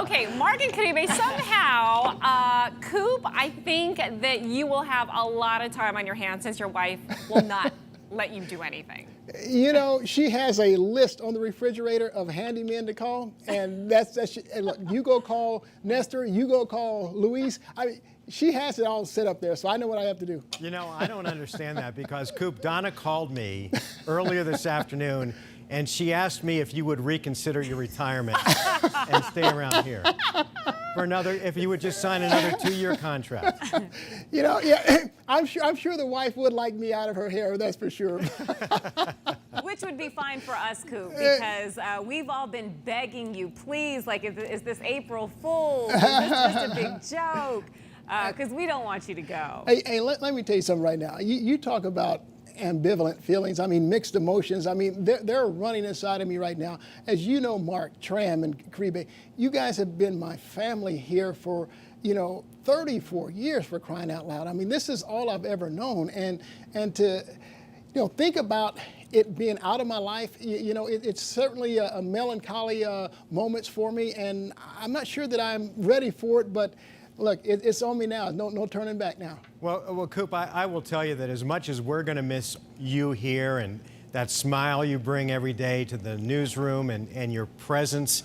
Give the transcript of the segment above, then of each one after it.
Okay, Mark and Caribe, somehow, Coop, I think that you will have a lot of time on your hands since your wife will not let you do anything. You know, she has a list on the refrigerator of handymen to call, and and look, you go call Nestor, you go call Luis. I mean, she has it all set up there, so I know what I have to do. You know, I don't understand that because, Coop, Donna called me earlier this afternoon, and she asked me if you would reconsider your retirement and stay around here for if you would just sign another 2-year contract. You know, yeah, I'm sure the wife would like me out of her hair, that's for sure. Which would be fine for us, Coop, because we've all been begging you, please, like, is this April Fool's? Is this just a big joke? Because we don't want you to go. Hey, let me tell you something right now. You talk about ambivalent feelings, I mean, mixed emotions. I mean, they're running inside of me right now. As you know, Mark, Tram, and Caribe, you guys have been my family here for, 34 years, for crying out loud. I mean, this is all I've ever known. And to, think about it being out of my life, it's certainly a melancholy moments for me, and I'm not sure that I'm ready for it, but look, it's on me now. No turning back now. Well, Coop, I will tell you that as much as we're going to miss you here and that smile you bring every day to the newsroom and your presence,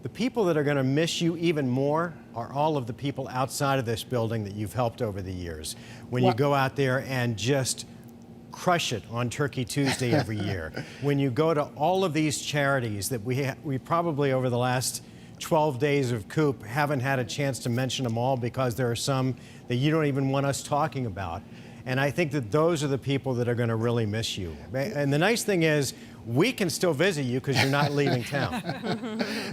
the people that are going to miss you even more are all of the people outside of this building that you've helped over the years. When you go out there and just crush it on Turkey Tuesday every year, when you go to all of these charities that we probably over the last 12 days of Coop haven't had a chance to mention them all because there are some that you don't even want us talking about. And I think that those are the people that are going to really miss you. And the nice thing is, we can still visit you because you're not leaving town.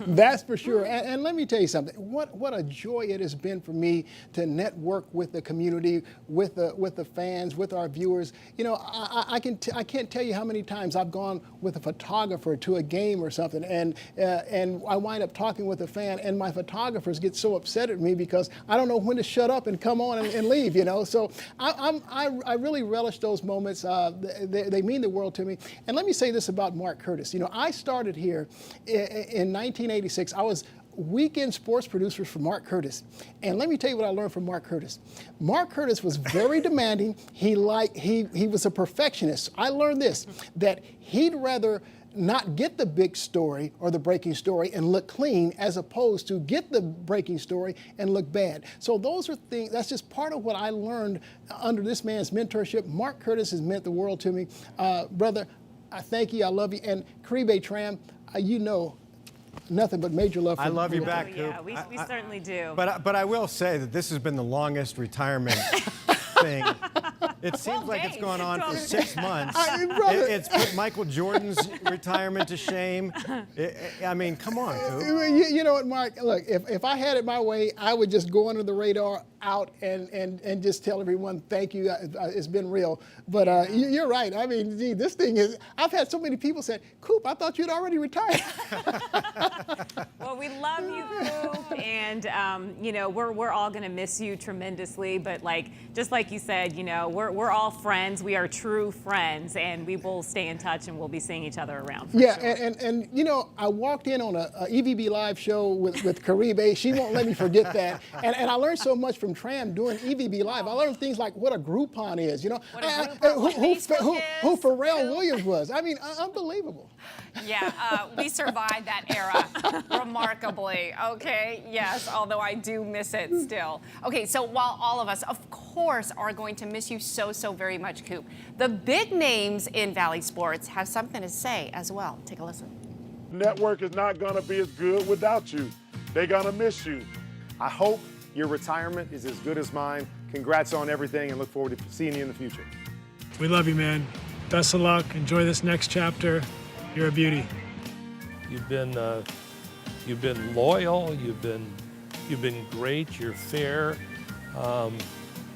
That's for sure. And let me tell you something. What a joy it has been for me to network with the community, with the fans, with our viewers. I can't tell you how many times I've gone with a photographer to a game or something, and I wind up talking with a fan, and my photographers get so upset at me because I don't know when to shut up and come on and leave. So I really relish those moments. They mean the world to me. And let me say this about Mark Curtis. I started here in 1986. I was weekend sports producer for Mark Curtis. And let me tell you what I learned from Mark Curtis. Mark Curtis was very demanding. He was a perfectionist. I learned this, that he'd rather not get the big story or the breaking story and look clean as opposed to get the breaking story and look bad. So those are things, that's just part of what I learned under this man's mentorship. Mark Curtis has meant the world to me. Brother, I thank you, I love you. And Caribe, Tram, nothing but major love for you. I love you back, Coop. Yeah, we certainly do. But I will say that this has been the longest retirement thing. It seems like it's gone on for 6 months. It's put Michael Jordan's retirement to shame. I mean, come on, Coop. You know what, Mark? Look, if I had it my way, I would just go under the radar out and just tell everyone thank you. It's been real. But you're right. I mean, gee, this thing is. I've had so many people say, "Coop, I thought you'd already retired." Well, we love you, Coop, and we're all gonna miss you tremendously. But just like you said, we're all friends. We are true friends, and we will stay in touch, and we'll be seeing each other around. Yeah, sure. and I walked in on a EVB Live show with Caribe. She won't let me forget that. And I learned so much from Tram doing EVB Live. I learned things like what a Groupon is. Who Pharrell Williams was. I mean, unbelievable. Yeah, we survived that era remarkably. Okay, yes, although I do miss it still. Okay, so while all of us, of course, are going to miss you so very much, Coop, the big names in Valley sports have something to say as well. Take a listen. Network is not going to be as good without you. They're going to miss you. I hope your retirement is as good as mine. Congrats on everything, and look forward to seeing you in the future. We love you, man. Best of luck. Enjoy this next chapter. You're a beauty. You've been loyal. You've been great. You're fair,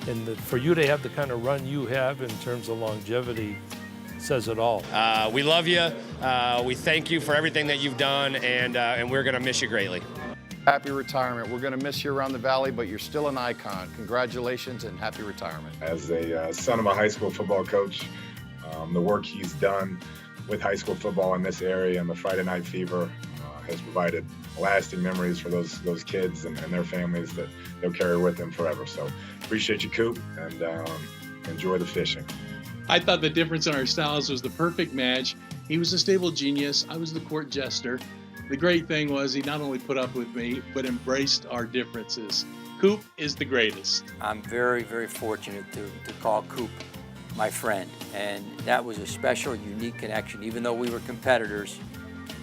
and for you to have the kind of run you have in terms of longevity says it all. We love you. We thank you for everything that you've done, and we're going to miss you greatly. Happy retirement. We're going to miss you around the valley, but you're still an icon. Congratulations and happy retirement. As a son of a high school football coach, the work he's done with high school football in this area and the Friday Night Fever has provided lasting memories for those kids and their families that they'll carry with them forever. So appreciate you, Coop, and enjoy the fishing. I thought the difference in our styles was the perfect match. He was a stable genius. I was the court jester. The great thing was he not only put up with me, but embraced our differences. Coop is the greatest. I'm very, very fortunate to call Coop my friend. And that was a special, unique connection. Even though we were competitors,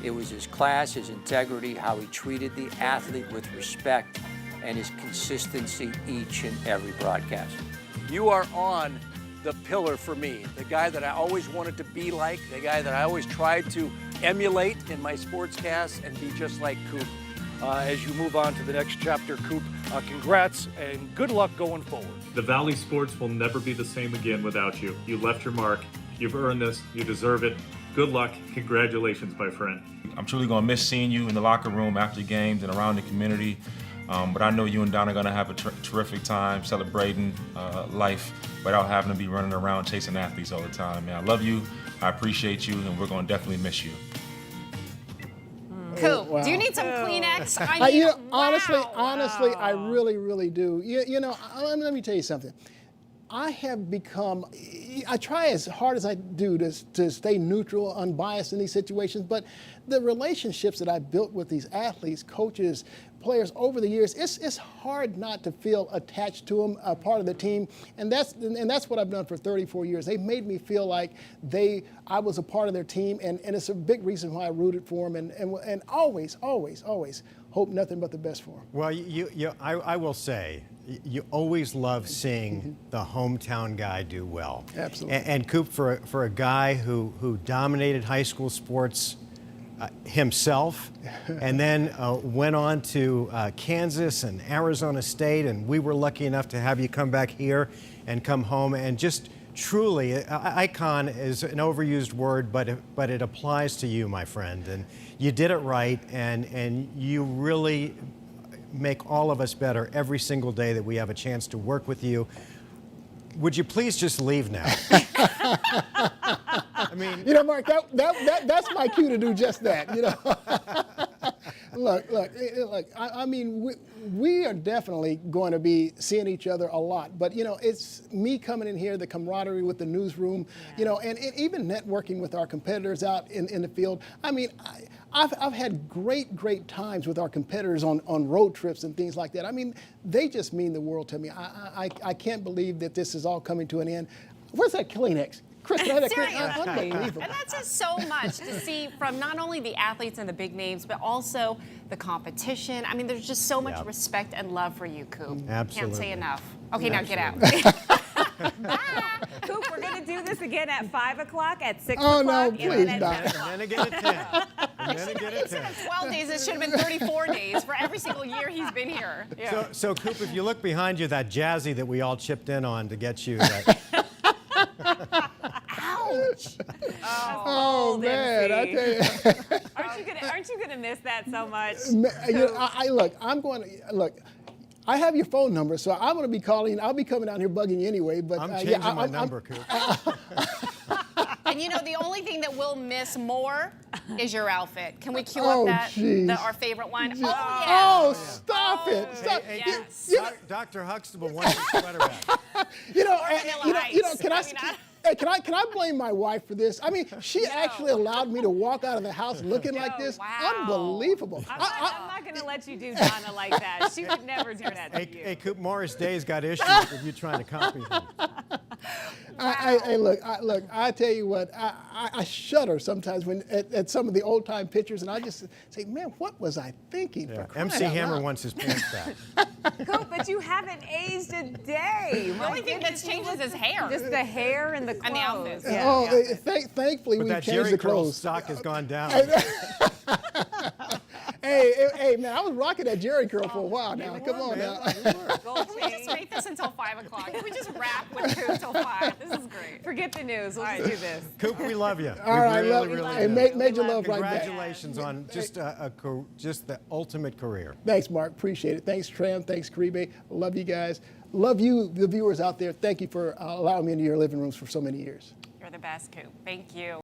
it was his class, his integrity, how he treated the athlete with respect, and his consistency each and every broadcast. You are on the pillar for me, the guy that I always wanted to be like, the guy that I always tried to emulate in my sportscast and be just like Coop. As you move on to the next chapter, Coop, congrats and good luck going forward. The Valley Sports will never be the same again without you. You left your mark. You've earned this. You deserve it. Good luck. Congratulations, my friend. I'm truly going to miss seeing you in the locker room after games and around the community. But I know you and Don are going to have a terrific time celebrating life without having to be running around chasing athletes all the time. Man, I love you. I appreciate you, and we're going to definitely miss you. Coop, Wow. do you need some Kleenex? I mean, honestly, I really, really do. You know, let me tell you something. I have become, I try as hard as I do to stay neutral, unbiased in these situations, but the relationships that I've built with these athletes, coaches, players over the years, it's hard not to feel attached to them, a part of the team, and that's what I've done for 34 years. They've made me feel like I was a part of their team, and it's a big reason why I rooted for them, and always, always, always hope nothing but the best for them. Well, I will say, you always love seeing the hometown guy do well. Absolutely. And Coop, for a guy who dominated high school sports himself, and then went on to Kansas and Arizona State, and we were lucky enough to have you come back here and come home, and just truly, icon is an overused word, but it applies to you, my friend, and you did it right, and you really make all of us better every single day that we have a chance to work with you. Would you please just leave now? I mean, you know, Mark, that's my cue to do just that. You know, look. I mean, we are definitely going to be seeing each other a lot. But you know, it's me coming in here, the camaraderie with the newsroom. You know, and even networking with our competitors out in the field. I mean, I've had great times with our competitors on road trips and things like that. I mean, they just mean the world to me. I can't believe that this is all coming to an end. Where's that Kleenex? Chris, unbelievable. And that's just so much to see from not only the athletes and the big names, but also the competition. I mean, there's just so much respect and love for you, Coop. Absolutely. Can't say enough. Okay, now get out. Coop, we're going to do this again at 5 o'clock, at 6 o'clock. o'clock. No, please And then again at 10. And then again at 10. 12 days, it should have been 34 days for every single year he's been here. Yeah. So Coop, if you look behind you, that Jazzy that we all chipped in on to get you. Ouch! Oh man, I tell you. Aren't you gonna miss that so much? Look. I have your phone number, so I'm going to be calling. I'll be coming out here bugging you anyway. But I'm changing my number, Coop. And you know, the only thing that we'll miss more is your outfit. Can we cue up our favorite one? Oh, yeah. Oh, stop it. Stop. Hey, yes. Dr. Huxtable wants his sweater back. Can I blame my wife for this? I mean, she actually allowed me to walk out of the house looking like this. Wow. Unbelievable. I'm not going to let you do Donna like that. She would never do that to you. Hey, Coop, Morris Day's got issues with you trying to copy him. Look, I tell you what, I shudder sometimes when at some of the old time pictures, and I just say, man, what was I thinking? Yeah. MC Hammer wants his pants back. Coop, but you haven't aged a day. The only thing that's changed is his hair. Just the hair and the clothes. And the outfits. Yeah. Thankfully we've changed the clothes. Stock has gone down. Hey, man, I was rocking that Jerry curl for a while now. Come on now. Can we just make this until 5 o'clock? Can we just wrap with Coop until 5? This is great. Forget the news. We'll just do this. Coop, we love you. All right, really major love right back. Congratulations on just the ultimate career. Thanks, Mark. Appreciate it. Thanks, Tram. Thanks, Caribe. Love you guys. Love you, the viewers out there. Thank you for allowing me into your living rooms for so many years. You're the best, Coop. Thank you.